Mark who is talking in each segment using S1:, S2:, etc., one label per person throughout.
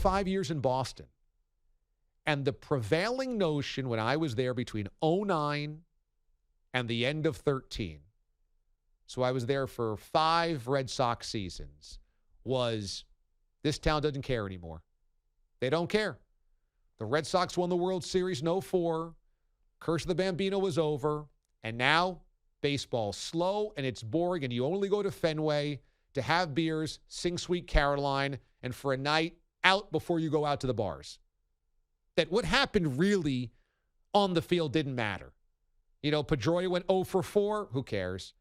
S1: 5 years in Boston. And the prevailing notion when I was there between 2009 and the end of 2013, so I was there for 5 Red Sox seasons, was this town doesn't care anymore. They don't care. The Red Sox won the World Series in 2004. Curse of the Bambino was over. And now baseball's slow and it's boring, and you only go to Fenway to have beers, sing Sweet Caroline, and for a night out before you go out to the bars. That what happened really on the field didn't matter. You know, Pedroia went 0 for 4. Who cares?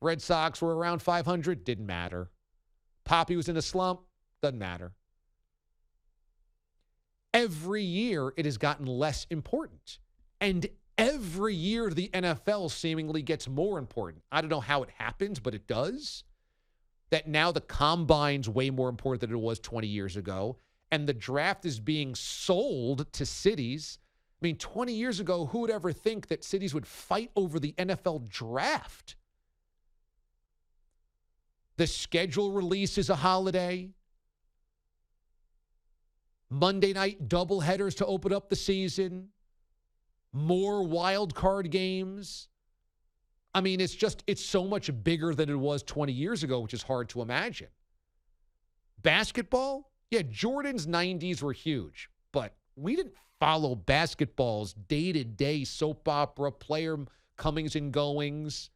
S1: Red Sox were around 500. Didn't matter. Poppy was in a slump. Doesn't matter. Every year, it has gotten less important. And every year, the NFL seemingly gets more important. I don't know how it happens, but it does. That now the combine's way more important than it was 20 years ago. And the draft is being sold to cities. I mean, 20 years ago, who would ever think that cities would fight over the NFL draft? The schedule release is a holiday. Monday night doubleheaders to open up the season. More wild card games. I mean, it's so much bigger than it was 20 years ago, which is hard to imagine. Basketball? Yeah, Jordan's 90s were huge, but we didn't follow basketball's day-to-day soap opera, player comings and goings,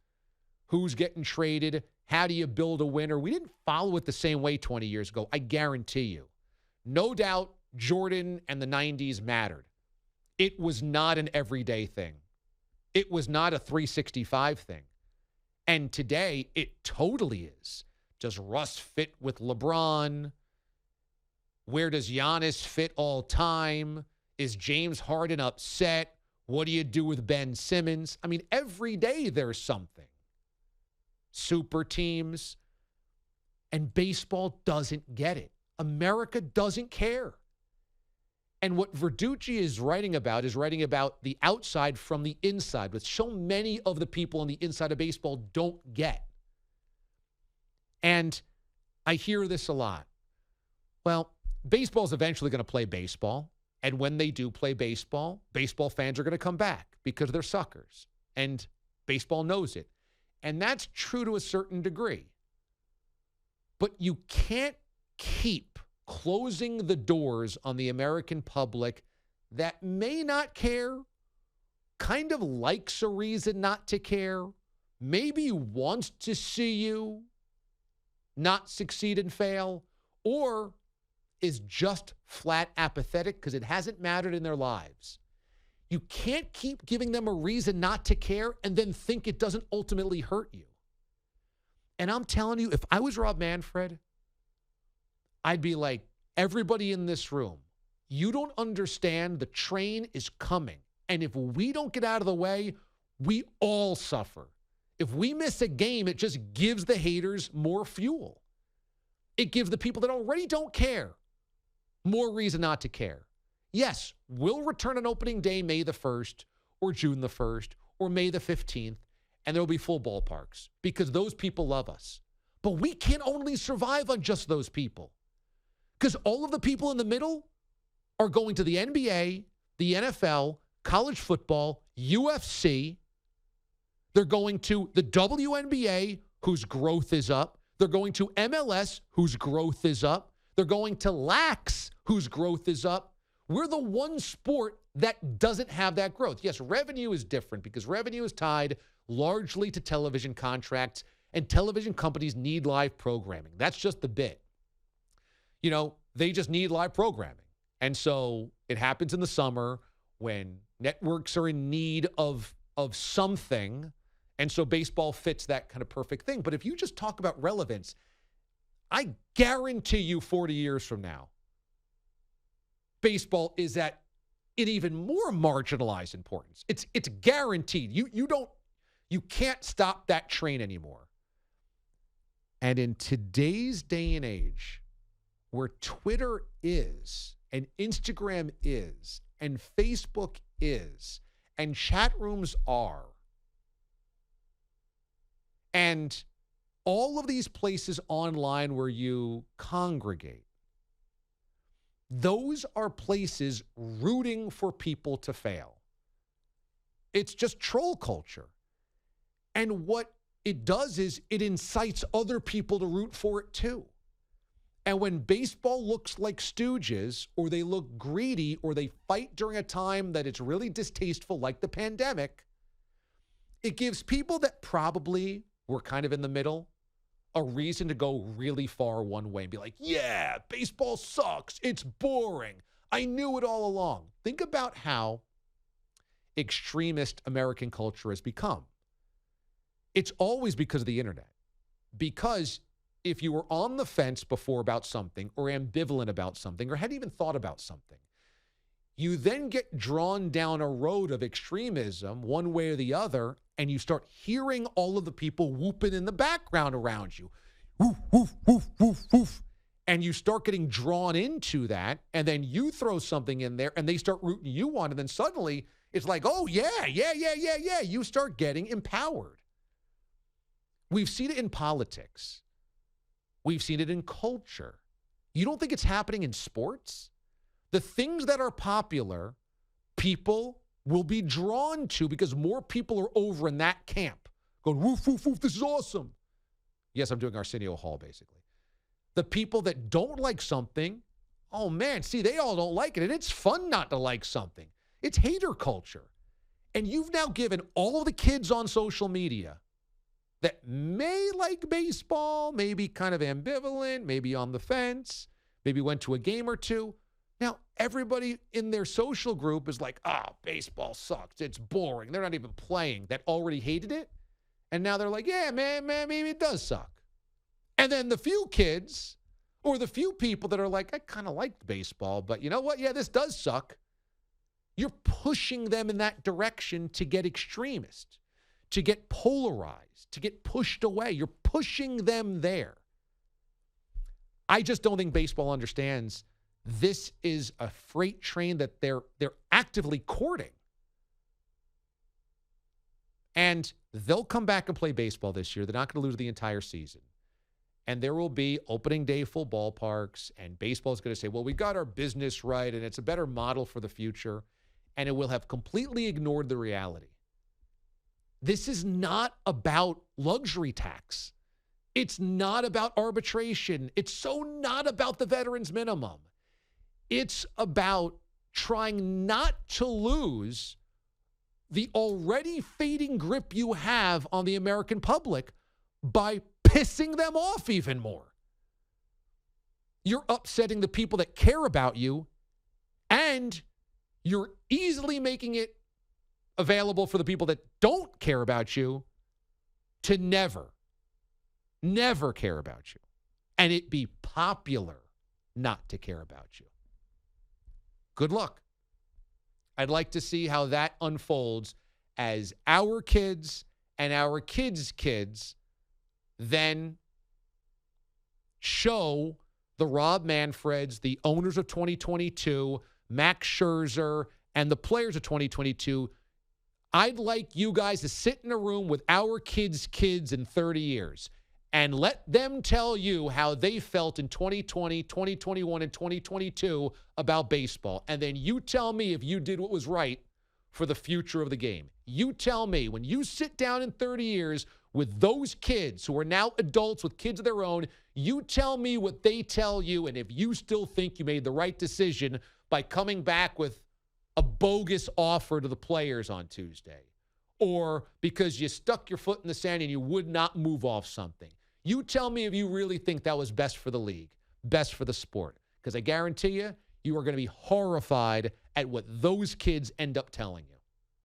S1: who's getting traded, how do you build a winner. We didn't follow it the same way 20 years ago, I guarantee you. No doubt Jordan and the 90s mattered. It was not an everyday thing. It was not a 365 thing. And today, it totally is. Does Russ fit with LeBron? Where does Giannis fit all time? Is James Harden upset? What do you do with Ben Simmons? I mean, every day there's something. Super teams. And baseball doesn't get it. America doesn't care. And what Verducci is writing about the outside from the inside, which so many of the people on the inside of baseball don't get. And I hear this a lot. Well, baseball's eventually going to play baseball. And when they do play baseball, baseball fans are going to come back because they're suckers. And baseball knows it. And that's true to a certain degree. But you can't keep closing the doors on the American public that may not care, kind of likes a reason not to care, maybe wants to see you not succeed and fail, or is just flat apathetic because it hasn't mattered in their lives. You can't keep giving them a reason not to care and then think it doesn't ultimately hurt you. And I'm telling you, if I was Rob Manfred, I'd be like, everybody in this room, you don't understand the train is coming. And if we don't get out of the way, we all suffer. If we miss a game, it just gives the haters more fuel. It gives the people that already don't care more reason not to care. Yes, we'll return on opening day, May the 1st or June the 1st or May the 15th, and there'll be full ballparks because those people love us. But we can only survive on just those people because all of the people in the middle are going to the NBA, the NFL, college football, UFC. They're going to the WNBA, whose growth is up. They're going to MLS, whose growth is up. They're going to LAX, whose growth is up. We're the one sport that doesn't have that growth. Yes, revenue is different because revenue is tied largely to television contracts, and television companies need live programming. That's just the bit. You know, they just need live programming. And so it happens in the summer when networks are in need of something. And so baseball fits that kind of perfect thing. But if you just talk about relevance, I guarantee you 40 years from now, baseball is at an even more marginalized importance. It's guaranteed. You can't stop that train anymore. And in today's day and age, where Twitter is, and Instagram is, and Facebook is, and chat rooms are, and all of these places online where you congregate, Those are places rooting for people to fail. It's just troll culture. And what it does is it incites other people to root for it too. And when baseball looks like stooges, or they look greedy, or they fight during a time that it's really distasteful, like the pandemic, it gives people that probably were kind of in the middle a reason to go really far one way and be like, yeah, baseball sucks. It's boring. I knew it all along. Think about how extremist American culture has become. It's always because of the internet. Because if you were on the fence before about something, or ambivalent about something, or hadn't even thought about something, you then get drawn down a road of extremism one way or the other, and you start hearing all of the people whooping in the background around you. Woof, woof, woof, woof, woof. And you start getting drawn into that, and then you throw something in there, and they start rooting you on, and then suddenly it's like, oh, yeah. You start getting empowered. We've seen it in politics. We've seen it in culture. You don't think it's happening in sports? The things that are popular, people will be drawn to because more people are over in that camp going, woof, woof, woof, this is awesome. Yes, I'm doing Arsenio Hall, basically. The people that don't like something, oh, man, see, they all don't like it. And it's fun not to like something. It's hater culture. And you've now given all of the kids on social media that may like baseball, maybe kind of ambivalent, maybe on the fence, maybe went to a game or two. Now, everybody in their social group is like, baseball sucks. It's boring. They're not even playing. That already hated it. And now they're like, yeah, man, maybe it does suck. And then the few kids or the few people that are like, I kind of liked baseball, but you know what? Yeah, this does suck. You're pushing them in that direction to get extremist, to get polarized, to get pushed away. You're pushing them there. I just don't think baseball understands this is a freight train that they're actively courting. And they'll come back and play baseball this year. They're not going to lose the entire season. And there will be opening day full ballparks, and baseball is going to say, well, we got our business right, and it's a better model for the future. And it will have completely ignored the reality. This is not about luxury tax. It's not about arbitration. It's so not about the veterans minimum. It's about trying not to lose the already fading grip you have on the American public by pissing them off even more. You're upsetting the people that care about you, and you're easily making it available for the people that don't care about you to never care about you. And it be popular not to care about you. Good luck. I'd like to see how that unfolds as our kids and our kids' kids then show the Rob Manfreds, the owners of 2022, Max Scherzer, and the players of 2022. I'd like you guys to sit in a room with our kids' kids in 30 years and let them tell you how they felt in 2020, 2021, and 2022 about baseball. And then you tell me if you did what was right for the future of the game. You tell me when you sit down in 30 years with those kids who are now adults with kids of their own, you tell me what they tell you, and if you still think you made the right decision by coming back with a bogus offer to the players on Tuesday, or because you stuck your foot in the sand and you would not move off something. You tell me if you really think that was best for the league, best for the sport, because I guarantee you, you are going to be horrified at what those kids end up telling you.